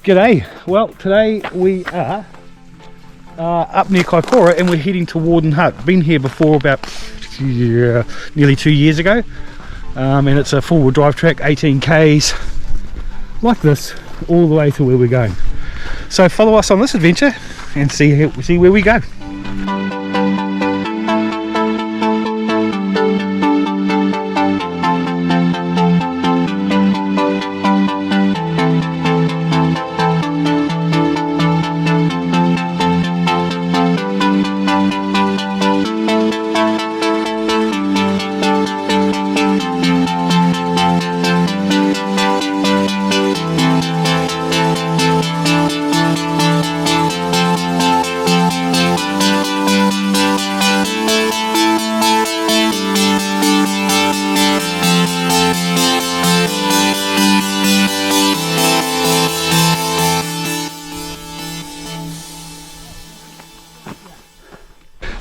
G'day. Well, today we are up near Kaikoura and we're heading to Warden Hut. Been here before about nearly 2 years ago, and it's a four-wheel drive track, 18 k's like this, all the way to where we're going. So follow us on this adventure and see where we go.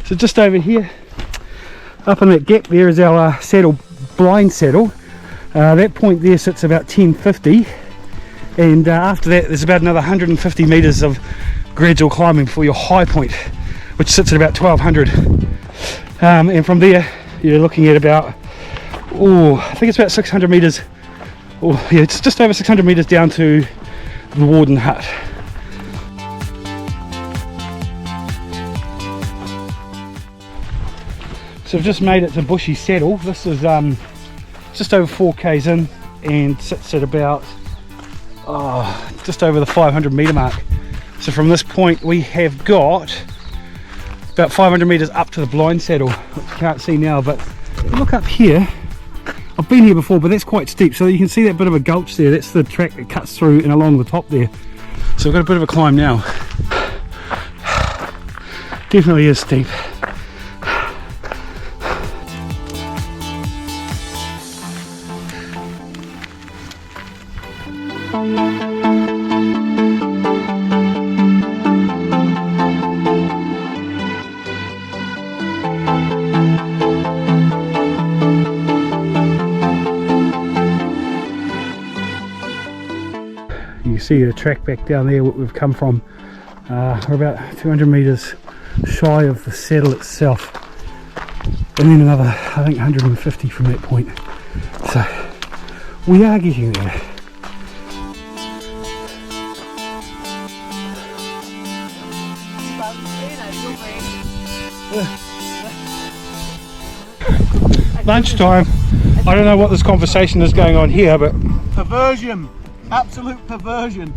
So just over here, up in that gap there is our saddle, blind saddle. That point there sits about 1050, and after that there's about another 150 metres of gradual climbing for your high point, which sits at about 1200. And from there you're looking at about, I think it's about 600 metres, yeah, it's just over 600 metres down to the Warden Hut. So I've just made it to Bushy Saddle. This is just over 4 k's in and sits at about just over the 500 metre mark. So from this point we have got about 500 metres up to the blind saddle, which you can't see now, but look up here. I've been here before, but that's quite steep, so you can see that bit of a gulch there. That's the track that cuts through and along the top there. So we've got a bit of a climb now. Definitely is steep. You can see the track back down there what we've come from. We're about 200 metres shy of the saddle itself, and then another, I think, 150 from that point. So we are getting there. Lunchtime. I don't know what this conversation is going on here, but perversion, absolute perversion.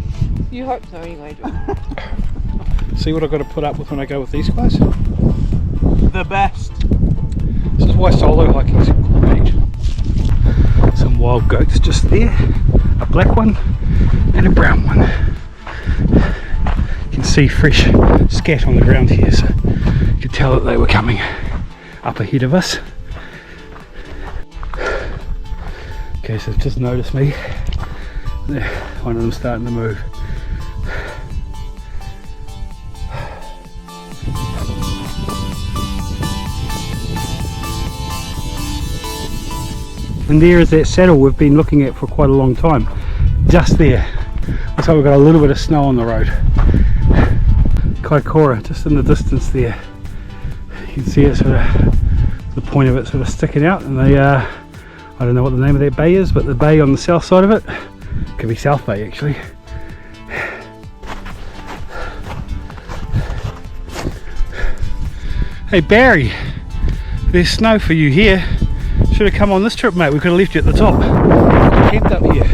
You hope so anyway, George. See what I've got to put up with when I go with these guys? The best. This is why solo hiking is great. Some wild goats just there, a black one and a brown one. You can see fresh scat on the ground here, so you could tell that they were coming up ahead of us. Okay, so just noticed me. There, one of them starting to move. And there is that saddle we've been looking at for quite a long time. Just there. Looks like we've got a little bit of snow on the road. Kaikoura, just in the distance there. You can see it sort of, the point of it sort of sticking out, and they I don't know what the name of that bay is, but the bay on the south side of it, could be South Bay actually. Hey Barry, there's snow for you here. Should have come on this trip, mate. We could have left you at the top. Camped up here.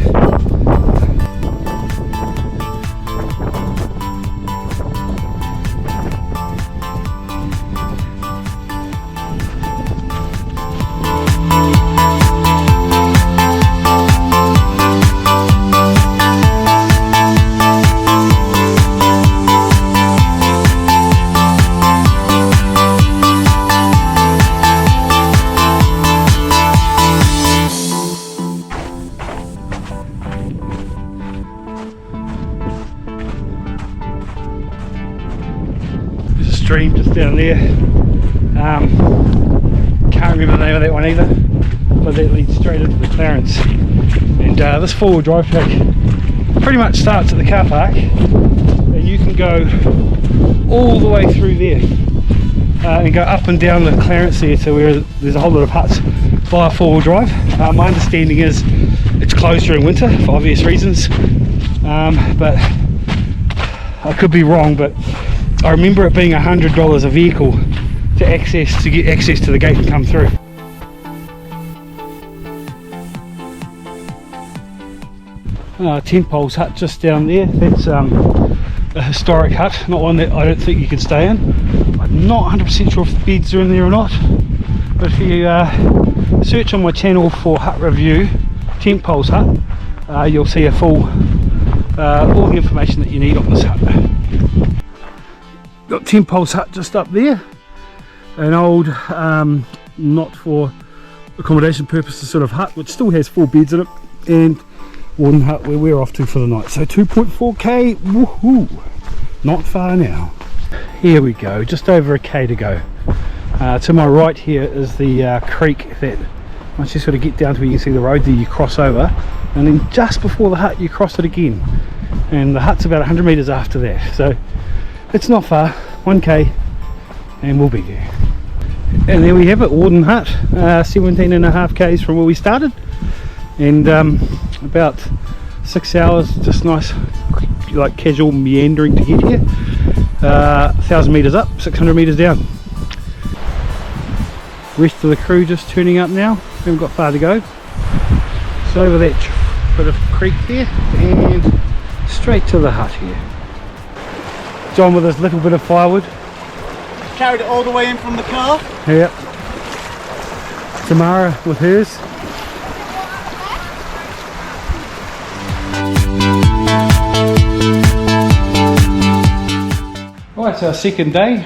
Stream just down there. Can't remember the name of that one either, but that leads straight into the Clarence. And this four-wheel drive track pretty much starts at the car park, and you can go all the way through there and go up and down the clearance there to where there's a whole lot of huts via four-wheel drive. My understanding is it's closed during winter for obvious reasons, but I could be wrong, but I remember it being $100 a vehicle to get access to the gate and come through. Tent Poles Hut just down there. That's a historic hut, not one that I don't think you can stay in. I'm not 100% sure if the beds are in there or not, but if you search on my channel for hut review, Tent Poles Hut, you'll see a full all the information that you need on this hut. Got Tent Poles Hut just up there, an old not for accommodation purposes sort of hut which still has 4 beds in it, and Warden Hut where we're off to for the night. So 2.4k, woohoo, not far now. Here we go, just over a k to go. To my right here is the creek that once you sort of get down to where you can see the road there, you cross over, and then just before the hut you cross it again, and the hut's about 100 meters after that, so it's not far, 1k, and we'll be there. And there we have it, Warden Hut, 17.5 k's from where we started, and about 6 hours, just nice, like casual meandering to get here. 1,000 meters up, 600 meters down. Rest of the crew just turning up now, haven't got far to go. So over that bit of creek there, and straight to the hut here. John with his little bit of firewood. Carried it all the way in from the car. Yep. Tamara with hers. Right, it's our second day.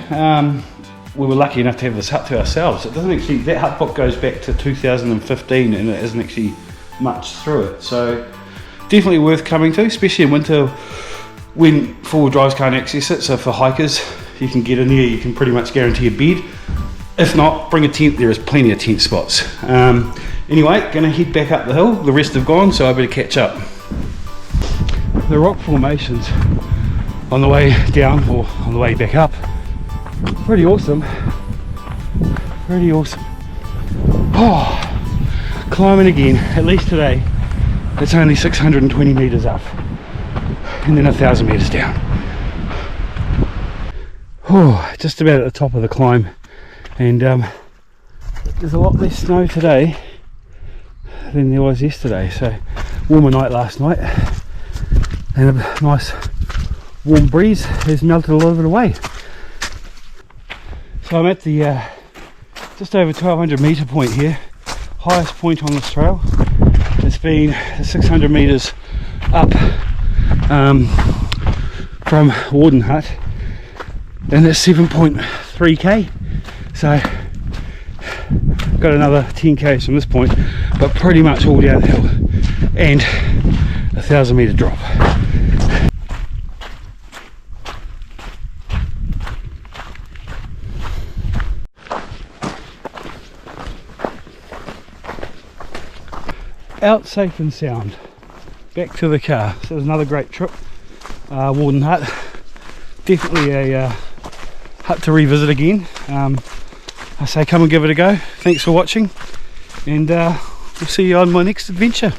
We were lucky enough to have this hut to ourselves. It doesn't actually, that hut book goes back to 2015 and it isn't actually much through it. So definitely worth coming to, especially in winter when four-wheel drives can't access it. So for hikers, you can get in there, you can pretty much guarantee a bed. If not, bring a tent, there is plenty of tent spots. Anyway, gonna head back up the hill. The rest have gone, so I better catch up. The rock formations on the way down or on the way back up, pretty awesome. Pretty awesome. Oh, climbing again, at least today. It's only 620 meters up and then 1,000 meters down. Oh, just about at the top of the climb, and there's a lot less snow today than there was yesterday. So warmer night last night, and a nice warm breeze has melted a lot of it away. So I'm at the just over 1200 meter point here, highest point on this trail. It's been 600 meters up from Warden Hut, and it's 7.3k. So got another 10k from this point, but pretty much all downhill and 1,000 meter drop. Out safe and sound, back to the car. So it was another great trip. Warden Hut, definitely a hut to revisit again. I say come and give it a go. Thanks for watching, and we'll see you on my next adventure.